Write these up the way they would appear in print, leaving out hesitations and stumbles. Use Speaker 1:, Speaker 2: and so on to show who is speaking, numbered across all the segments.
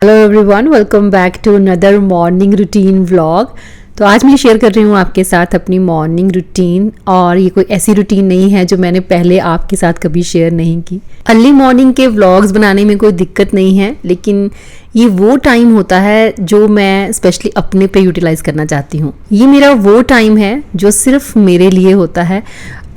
Speaker 1: Hello everyone, welcome back to another morning routine vlog. तो आज मैं शेयर कर रही हूँ आपके साथ अपनी मॉर्निंग रूटीन, और ये कोई ऐसी रूटीन नहीं है जो मैंने पहले आपके साथ कभी शेयर नहीं की। अर्ली मॉर्निंग के व्लॉग्स बनाने में कोई दिक्कत नहीं है, लेकिन ये वो टाइम होता है जो मैं स्पेशली अपने पे यूटिलाइज करना चाहती हूँ। ये मेरा वो टाइम है जो सिर्फ मेरे लिए होता है,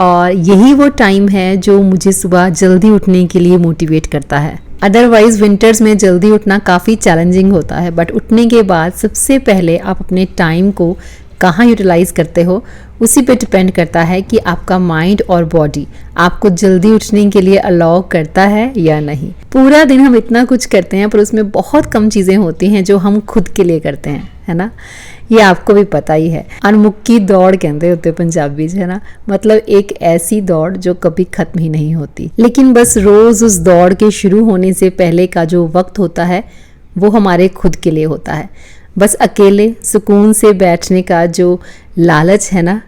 Speaker 1: और यही वो टाइम है जो मुझे सुबह जल्दी उठने के लिए मोटिवेट करता है। अदरवाइज विंटर्स में जल्दी उठना काफ़ी चैलेंजिंग होता है, बट उठने के बाद सबसे पहले आप अपने टाइम को कहाँ यूटिलाइज करते हो उसी पे डिपेंड करता है कि आपका माइंड और बॉडी आपको जल्दी उठने के लिए अलाउ करता है या नहीं। पूरा दिन हम इतना कुछ करते हैं, पर उसमें बहुत कम चीज़ें होती हैं जो हम खुद के लिए करते हैं, है ना। ये आपको भी पता ही है। अनमुक्की दौड़ कहते होते पंजाबी, है ना, मतलब एक ऐसी दौड़ जो कभी खत्म ही नहीं होती। लेकिन बस रोज उस दौड़ के शुरू होने से पहले का जो वक्त होता है वो हमारे खुद के लिए होता है। बस अकेले सुकून से बैठने का जो लालच है ना,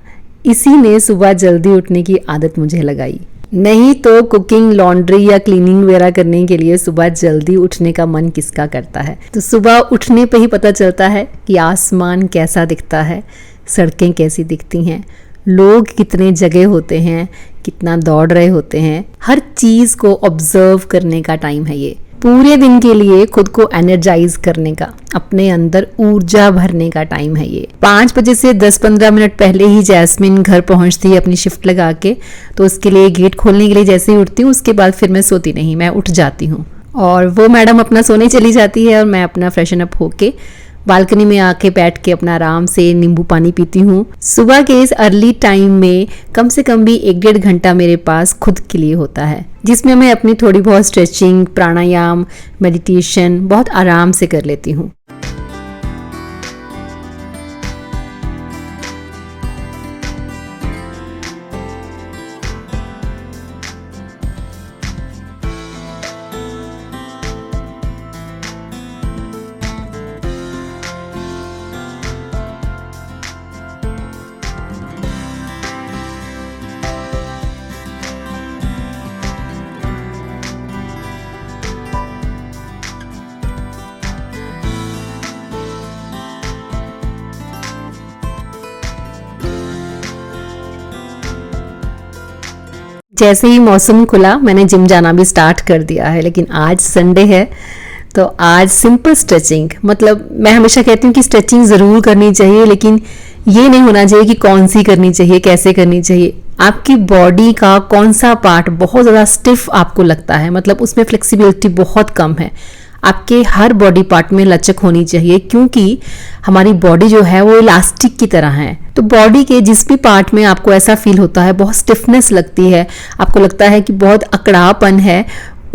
Speaker 1: इसी ने सुबह जल्दी उठने की आदत मुझे लगाई। नहीं तो कुकिंग, लॉन्ड्री या क्लीनिंग वगैरह करने के लिए सुबह जल्दी उठने का मन किसका करता है। तो सुबह उठने पे ही पता चलता है कि आसमान कैसा दिखता है, सड़कें कैसी दिखती हैं, लोग कितने जगह होते हैं, कितना दौड़ रहे होते हैं। हर चीज़ को ऑब्जर्व करने का टाइम है ये। पूरे दिन के लिए खुद को एनर्जाइज करने का, अपने अंदर ऊर्जा भरने का टाइम है ये। 5 बजे से 10-15 मिनट पहले ही जैस्मिन घर पहुंचती है अपनी शिफ्ट लगा के, तो उसके लिए गेट खोलने के लिए जैसे ही उठती हूँ उसके बाद फिर मैं सोती नहीं, मैं उठ जाती हूँ। और वो मैडम अपना सोने चली जाती है और मैं अपना फ्रेशन अप होके बालकनी में आके बैठ के अपना आराम से नींबू पानी पीती हूँ। सुबह के इस अर्ली टाइम में कम से कम भी 1-1.5 घंटा मेरे पास खुद के लिए होता है, जिसमें मैं अपनी थोड़ी बहुत स्ट्रेचिंग, प्राणायाम, मेडिटेशन बहुत आराम से कर लेती हूँ। जैसे ही मौसम खुला मैंने जिम जाना भी स्टार्ट कर दिया है, लेकिन आज संडे है तो आज सिंपल स्ट्रेचिंग, मतलब मैं हमेशा कहती हूँ कि स्ट्रेचिंग ज़रूर करनी चाहिए, लेकिन ये नहीं होना चाहिए कि कौन सी करनी चाहिए, कैसे करनी चाहिए। आपकी बॉडी का कौन सा पार्ट बहुत ज़्यादा स्टिफ आपको लगता है, मतलब उसमें फ्लेक्सिबिलिटी बहुत कम है, आपके हर बॉडी पार्ट में लचक होनी चाहिए, क्योंकि हमारी बॉडी जो है वो इलास्टिक की तरह है। तो बॉडी के जिस भी पार्ट में आपको ऐसा फील होता है, बहुत स्टिफनेस लगती है, आपको लगता है कि बहुत अकड़ापन है,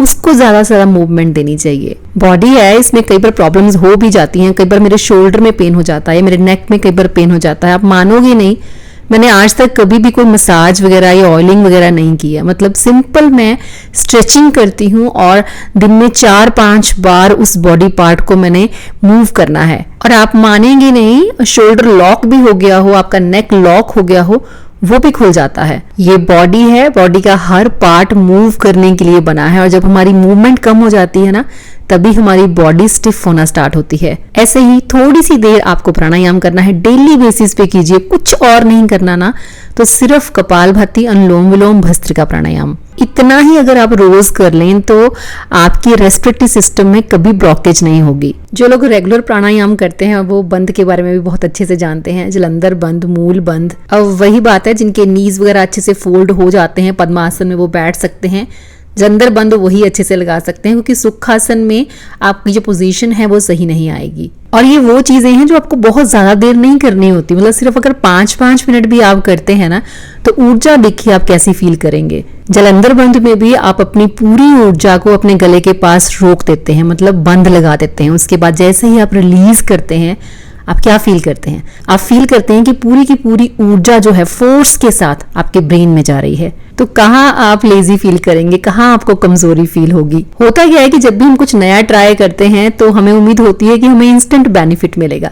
Speaker 1: उसको ज़्यादा से ज़्यादा मूवमेंट देनी चाहिए। बॉडी है, इसमें कई बार प्रॉब्लम्स हो भी जाती हैं। कई बार मेरे शोल्डर में पेन हो जाता है, मेरे नेक में कई बार पेन हो जाता है। आप मानोगे नहीं, मैंने आज तक कभी भी कोई मसाज वगैरह या ऑयलिंग वगैरह नहीं की है। मतलब सिंपल मैं स्ट्रेचिंग करती हूँ और दिन में 4-5 बार उस बॉडी पार्ट को मैंने मूव करना है। और आप मानेंगे नहीं, शोल्डर लॉक भी हो गया हो, आपका नेक लॉक हो गया हो, वो भी खुल जाता है। ये बॉडी है, बॉडी का हर पार्ट मूव करने के लिए बना है, और जब हमारी मूवमेंट कम हो जाती है ना, तभी हमारी बॉडी स्टिफ होना स्टार्ट होती है। ऐसे ही थोड़ी सी देर आपको प्राणायाम करना है, डेली बेसिस पे कीजिए, कुछ और नहीं करना ना, तो सिर्फ कपालभाति, अनुलोम विलोम, भस्त्रिका प्राणायाम, इतना ही अगर आप रोज कर लें तो आपकी रेस्पिरेटरी सिस्टम में कभी ब्लॉकेज नहीं होगी। जो लोग रेगुलर प्राणायाम करते हैं वो बंद के बारे में भी बहुत अच्छे से जानते हैं, जलंधर बंद, मूल बंद। अब वही बात है, जिनके नीज वगैरह अच्छे से फोल्ड हो जाते हैं, पद्मासन में वो बैठ सकते हैं, जंदर बंद वही अच्छे से लगा सकते हैं, क्योंकि सुखासन में आपकी जो पोजीशन है वो सही नहीं आएगी। और ये वो चीजें हैं जो आपको बहुत ज्यादा देर नहीं करनी होती, मतलब सिर्फ अगर 5-5 मिनट भी आप करते हैं ना, तो ऊर्जा देखिए आप कैसी फील करेंगे। जलंधर बंद में भी आप अपनी पूरी ऊर्जा को अपने गले के पास रोक देते हैं, मतलब बंद लगा देते हैं। उसके बाद जैसे ही आप रिलीज करते हैं, आप क्या फील करते हैं? आप फील करते हैं कि पूरी की पूरी ऊर्जा जो है फोर्स के साथ आपके ब्रेन में जा रही है। तो कहाँ आप लेजी फील करेंगे, कहाँ आपको कमजोरी फील होगी। होता क्या है कि जब भी हम कुछ नया ट्राई करते हैं तो हमें उम्मीद होती है कि हमें इंस्टेंट बेनिफिट मिलेगा।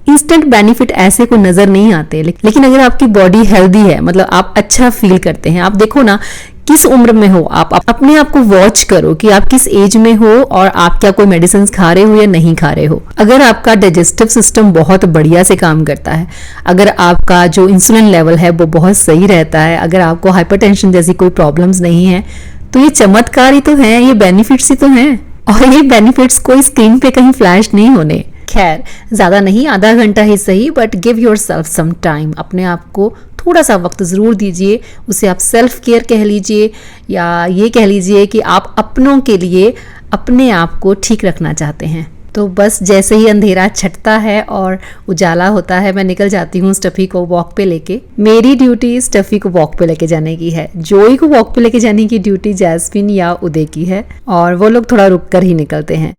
Speaker 1: इंस्टेंट बेनिफिट ऐसे को नजर नहीं आते, लेकिन अगर आपकी बॉडी हेल्दी है, मतलब आप अच्छा फील करते हैं, आप देखो ना किस उम्र में हो, आप अपने आप को वॉच करो कि आप किस एज में हो और आप क्या कोई मेडिसिन खा रहे हो या नहीं खा रहे हो। अगर आपका डाइजेस्टिव सिस्टम बहुत बढ़िया से काम करता है, अगर आपका जो इंसुलिन लेवल है वो बहुत सही रहता है, अगर आपको हाइपरटेंशन जैसी कोई प्रॉब्लम्स नहीं है, तो ये चमत्कार ही तो है, ये बेनिफिट्स ही तो हैं। और ये बेनिफिट्स कोई स्क्रीन पे कहीं फ्लैश नहीं होने। खैर, ज़्यादा नहीं, आधा घंटा ही सही, but give yourself some time. अपने आप को थोड़ा सा वक्त ज़रूर दीजिए। उसे आप सेल्फ केयर कह लीजिए या ये कह लीजिए कि आप अपनों के लिए अपने आप को ठीक रखना चाहते हैं। तो बस जैसे ही अंधेरा छटता है और उजाला होता है, मैं निकल जाती हूँ स्टफी को वॉक पे लेके। मेरी ड्यूटी स्टफी को वॉक पे लेके जाने की है। जोई को वॉक पे लेके जाने की ड्यूटी जैस्मिन या उदय की है, और वो लोग थोड़ा रुक कर ही निकलते हैं।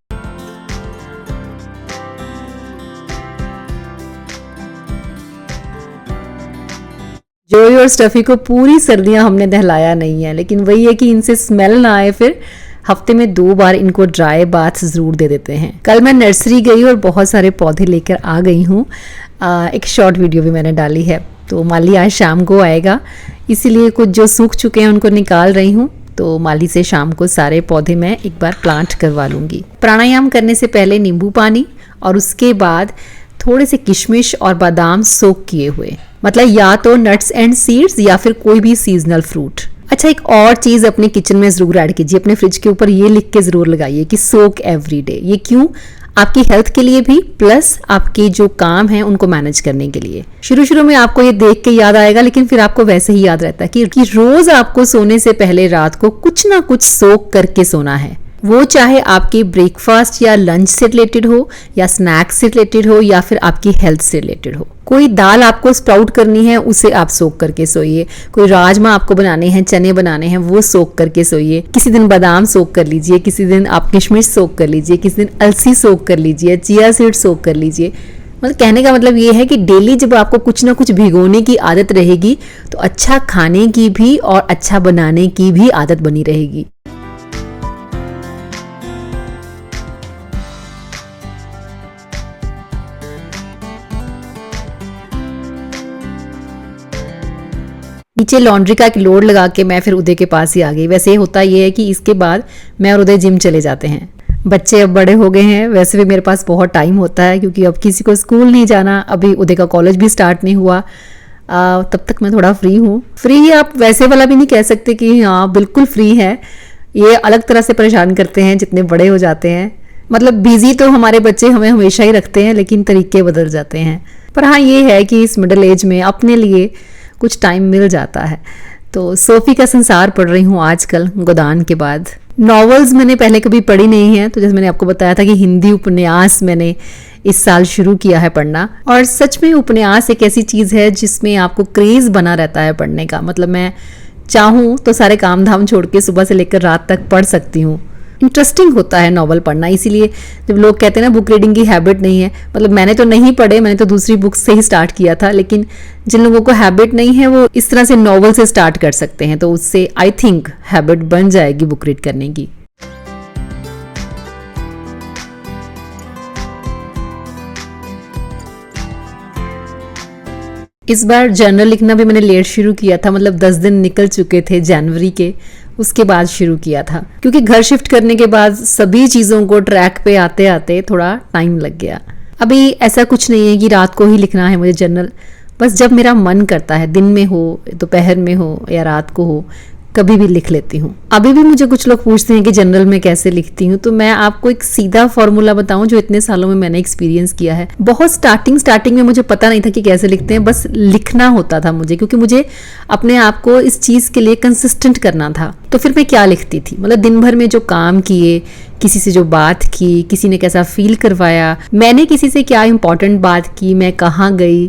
Speaker 1: जोई और स्टफी को पूरी सर्दियां हमने नहलाया नहीं है, लेकिन वही है कि इनसे स्मेल ना आए, फिर हफ्ते में 2 बार इनको ड्राई बाथ ज़रूर दे देते हैं। कल मैं नर्सरी गई और बहुत सारे पौधे लेकर आ गई हूँ। एक शॉर्ट वीडियो भी मैंने डाली है। तो माली आज शाम को आएगा, इसीलिए कुछ जो सूख चुके हैं उनको निकाल रही हूँ। तो माली से शाम को सारे पौधे मैं एक बार प्लांट करवा लूँगी। प्राणायाम करने से पहले नींबू पानी और उसके बाद थोड़े से किशमिश और बादाम सोक किए हुए, मतलब या तो नट्स एंड सीड्स या फिर कोई भी सीजनल फ्रूट। अच्छा, एक और चीज़ अपने किचन में ज़रूर ऐड कीजिए। अपने फ्रिज के ऊपर ये लिख के ज़रूर लगाइए कि सोक एवरी डे। ये क्यों? आपकी हेल्थ के लिए भी, प्लस आपके जो काम हैं उनको मैनेज करने के लिए। शुरू शुरू में आपको ये देख के याद आएगा, लेकिन फिर आपको वैसे ही याद रहता है कि रोज़ आपको सोने से पहले रात को कुछ ना कुछ सोक करके सोना है। वो चाहे आपके ब्रेकफास्ट या लंच से रिलेटेड हो, या स्नैक्स से रिलेटेड हो, या फिर आपकी हेल्थ से रिलेटेड हो। कोई दाल आपको स्प्राउट करनी है, उसे आप सोक करके सोइए। कोई राजमा आपको बनाने हैं, चने बनाने हैं, वो सोक करके सोइए। किसी दिन बादाम सोक कर लीजिए, किसी दिन आप किशमिश सोक कर लीजिए, किसी दिन अलसी सोक कर लीजिए, चिया सीड सोक कर लीजिए। मतलब कहने का मतलब ये है कि डेली जब आपको कुछ ना कुछ भिगोने की आदत रहेगी, तो अच्छा खाने की भी और अच्छा बनाने की भी आदत बनी रहेगी। नीचे लॉन्ड्री का एक लोड लगा के मैं फिर उदय के पास ही आ गई। वैसे होता ये है कि इसके बाद मैं और उदय जिम चले जाते हैं। बच्चे अब बड़े हो गए हैं, वैसे भी मेरे पास बहुत टाइम होता है क्योंकि अब किसी को स्कूल नहीं जाना, अभी उदय का कॉलेज भी स्टार्ट नहीं हुआ। तब तक मैं थोड़ा फ्री हूँ। फ्री आप वैसे वाला भी नहीं कह सकते कि हाँ बिल्कुल फ्री है, ये अलग तरह से परेशान करते हैं जितने बड़े हो जाते हैं। मतलब बिजी तो हमारे बच्चे हमें हमेशा ही रखते हैं, लेकिन तरीके बदल जाते हैं। पर हाँ ये है कि इस मिडिल एज में अपने लिए कुछ टाइम मिल जाता है। तो सोफी का संसार पढ़ रही हूँ आजकल गोदान के बाद। नॉवेल्स मैंने पहले कभी पढ़ी नहीं है, तो जैसे मैंने आपको बताया था कि हिंदी उपन्यास मैंने इस साल शुरू किया है पढ़ना। और सच में उपन्यास एक ऐसी चीज़ है जिसमें आपको क्रेज़ बना रहता है पढ़ने का। मतलब मैं चाहूँ तो सारे काम धाम छोड़ के सुबह से लेकर रात तक पढ़ सकती हूँ। इंटरेस्टिंग होता है नॉवल पढ़ना। इसीलिए जब लोग कहते हैं ना बुक रीडिंग की हैबिट नहीं है, मतलब मैंने तो नहीं पढ़े, मैंने तो दूसरी बुक से ही स्टार्ट किया था। लेकिन जिन लोगों को हैबिट नहीं है वो इस तरह से नॉवल से स्टार्ट कर सकते हैं, तो उससे आई थिंक हैबिट बन जाएगी बुक रीड करने की। इस बार जर्नल लिखना भी मैंने लेट शुरू किया था, मतलब 10 दिन निकल चुके थे जनवरी के, उसके बाद शुरू किया था। क्योंकि घर शिफ्ट करने के बाद सभी चीज़ों को ट्रैक पे आते आते थोड़ा टाइम लग गया। अभी ऐसा कुछ नहीं है कि रात को ही लिखना है मुझे जर्नल, बस जब मेरा मन करता है, दिन में हो, दोपहर में हो या रात को हो, कभी भी लिख लेती हूँ। अभी भी मुझे कुछ लोग पूछते हैं कि जनरल में कैसे लिखती हूँ, तो मैं आपको एक सीधा फॉर्मूला बताऊं जो इतने सालों में मैंने एक्सपीरियंस किया है। बहुत स्टार्टिंग में मुझे पता नहीं था कि कैसे लिखते हैं, बस लिखना होता था मुझे, क्योंकि मुझे अपने आप को इस चीज़ के लिए कंसिस्टेंट करना था। तो फिर मैं क्या लिखती थी, मतलब दिन भर में जो काम किए, किसी से जो बात की, किसी ने कैसा फील करवाया, मैंने किसी से क्या इंपॉर्टेंट बात की, मैं कहाँ गई,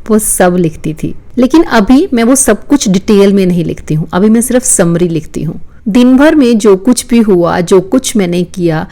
Speaker 1: वो सब लिखती थी। लेकिन अभी मैं वो सब कुछ डिटेल में नहीं लिखती हूँ, अभी मैं सिर्फ समरी लिखती हूँ। दिन भर में जो कुछ भी हुआ, जो कुछ मैंने किया,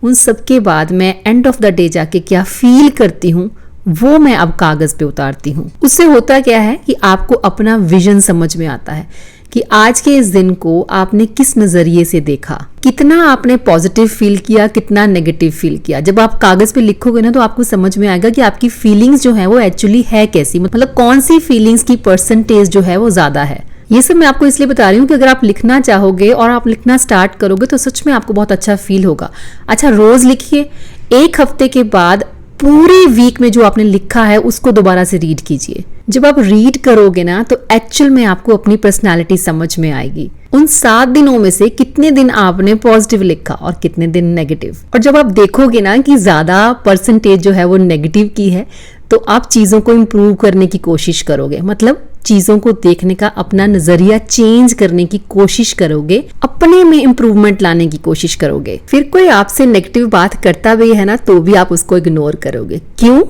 Speaker 1: उन सब के बाद मैं एंड ऑफ द डे जाके क्या फील करती हूँ वो मैं अब कागज पे उतारती हूँ। उससे होता क्या है कि आपको अपना विजन समझ में आता है कि आज के इस दिन को आपने किस नजरिए से देखा, कितना आपने पॉजिटिव फील किया, कितना नेगेटिव फील किया। जब आप कागज पे लिखोगे ना तो आपको समझ में आएगा कि आपकी फीलिंग्स जो है वो एक्चुअली है कैसी, मतलब कौन सी फीलिंग्स की परसेंटेज जो है वो ज्यादा है। ये सब मैं आपको इसलिए बता रही हूँ कि अगर आप लिखना चाहोगे और आप लिखना स्टार्ट करोगे तो सच में आपको बहुत अच्छा फील होगा। अच्छा, रोज लिखिए, एक हफ्ते के बाद पूरे वीक में जो आपने लिखा है उसको दोबारा से रीड कीजिए। जब आप रीड करोगे ना तो एक्चुअल में आपको अपनी पर्सनालिटी समझ में आएगी। उन 7 दिनों में से कितने दिन आपने पॉजिटिव लिखा और कितने दिन नेगेटिव। और जब आप देखोगे ना कि ज्यादा परसेंटेज जो है वो नेगेटिव की है तो आप चीजों को इम्प्रूव करने की कोशिश करोगे, मतलब चीजों को देखने का अपना नजरिया चेंज करने की कोशिश करोगे, अपने में इम्प्रूवमेंट लाने की कोशिश करोगे। फिर कोई आपसे नेगेटिव बात करता भी है ना तो भी आप उसको इग्नोर करोगे। क्यों?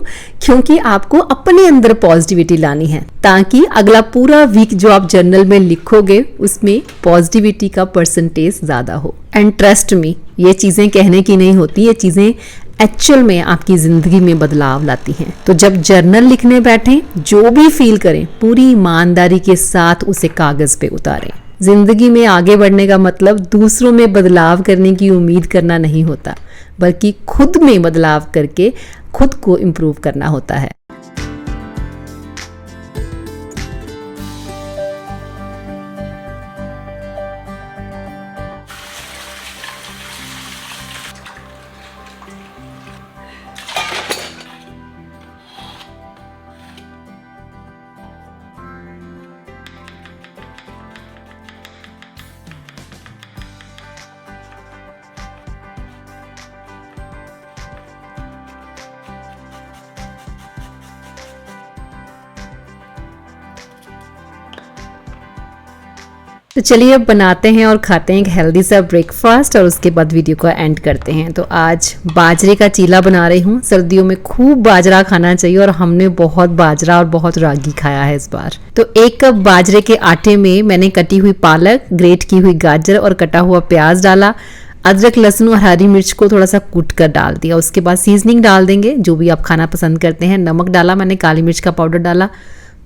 Speaker 1: क्योंकि आपको अपने अंदर पॉजिटिविटी लानी है ताकि अगला पूरा वीक जो आप जर्नल में लिखोगे उसमें पॉजिटिविटी का परसेंटेज ज्यादा हो। एंड ट्रस्ट मी, ये चीजें कहने की नहीं होती, ये चीजें एक्चुअल में आपकी जिंदगी में बदलाव लाती हैं। तो जब जर्नल लिखने बैठें, जो भी फील करें पूरी ईमानदारी के साथ उसे कागज पे उतारें। जिंदगी में आगे बढ़ने का मतलब दूसरों में बदलाव करने की उम्मीद करना नहीं होता, बल्कि खुद में बदलाव करके खुद को इम्प्रूव करना होता है। तो चलिए अब बनाते हैं और खाते हैं एक हेल्दी सा ब्रेकफास्ट और उसके बाद वीडियो को एंड करते हैं। तो आज बाजरे का चीला बना रही हूँ। सर्दियों में खूब बाजरा खाना चाहिए और हमने बहुत बाजरा और बहुत रागी खाया है इस बार। तो 1 कप बाजरे के आटे में मैंने कटी हुई पालक, ग्रेट की हुई गाजर और कटा हुआ प्याज डाला। अदरक, लहसुन और हरी मिर्च को थोड़ा सा कूट कर डाल दिया। उसके बाद सीजनिंग डाल देंगे, जो भी आप खाना पसंद करते हैं। नमक डाला मैंने, काली मिर्च का पाउडर डाला,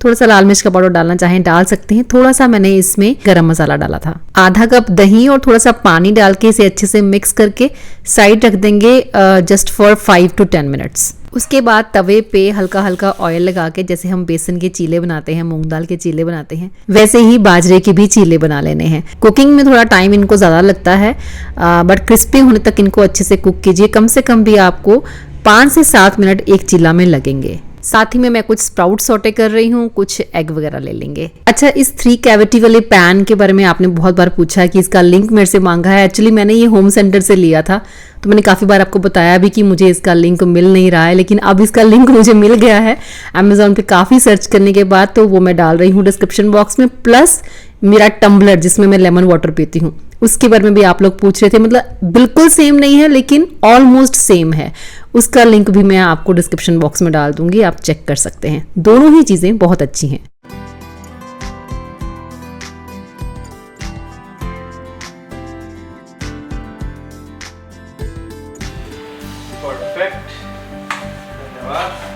Speaker 1: थोड़ा सा लाल मिर्च का पाउडर डालना चाहें डाल सकते हैं। थोड़ा सा मैंने इसमें गरम मसाला डाला था। आधा कप दही और थोड़ा सा पानी डाल के इसे अच्छे से मिक्स करके साइड रख देंगे जस्ट फॉर 5 to 10 मिनट्स। उसके बाद तवे पे हल्का हल्का ऑयल लगा के, जैसे हम बेसन के चीले बनाते हैं, मूंग दाल के चीले बनाते हैं, वैसे ही बाजरे के भी चीले बना लेने हैं। कुकिंग में थोड़ा टाइम इनको ज़्यादा लगता है, बट क्रिस्पी होने तक इनको अच्छे से कुक कीजिए। कम से कम भी आपको 5 से 7 मिनट एक चीला में लगेंगे। साथ ही में मैं कुछ स्प्राउट सॉटे कर रही हूँ, कुछ एग वगैरह ले लेंगे। अच्छा, इस 3 कैविटी वाले पैन के बारे में आपने बहुत बार पूछा कि इसका लिंक मेरे से मांगा है। एक्चुअली मैंने ये होम सेंटर से लिया था, तो मैंने काफ़ी बार आपको बताया भी कि मुझे इसका लिंक मिल नहीं रहा है, लेकिन अब इसका लिंक मुझे मिल गया है अमेजोन पे काफ़ी सर्च करने के बाद। तो वो मैं डाल रही हूँ डिस्क्रिप्शन बॉक्स में। प्लस मेरा टम्बलर जिसमें मैं लेमन वाटर पीती हूँ, उसके बारे में भी आप लोग पूछ रहे थे। मतलब बिल्कुल सेम नहीं है लेकिन ऑलमोस्ट सेम है। उसका लिंक भी मैं आपको डिस्क्रिप्शन बॉक्स में डाल दूंगी, आप चेक कर सकते हैं। दोनों ही चीज़ें बहुत अच्छी हैं।
Speaker 2: परफेक्ट, धन्यवाद।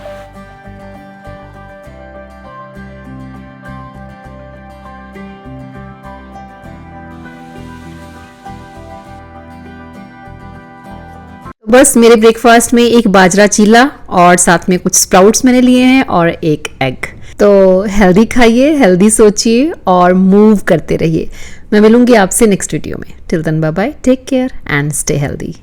Speaker 1: बस मेरे ब्रेकफास्ट में एक बाजरा चीला और साथ में कुछ स्प्राउट्स मैंने लिए हैं और एक एग। तो हेल्दी खाइए, हेल्दी सोचिए और मूव करते रहिए। मैं मिलूंगी आपसे नेक्स्ट वीडियो में। Till then bye bye, take care and stay healthy.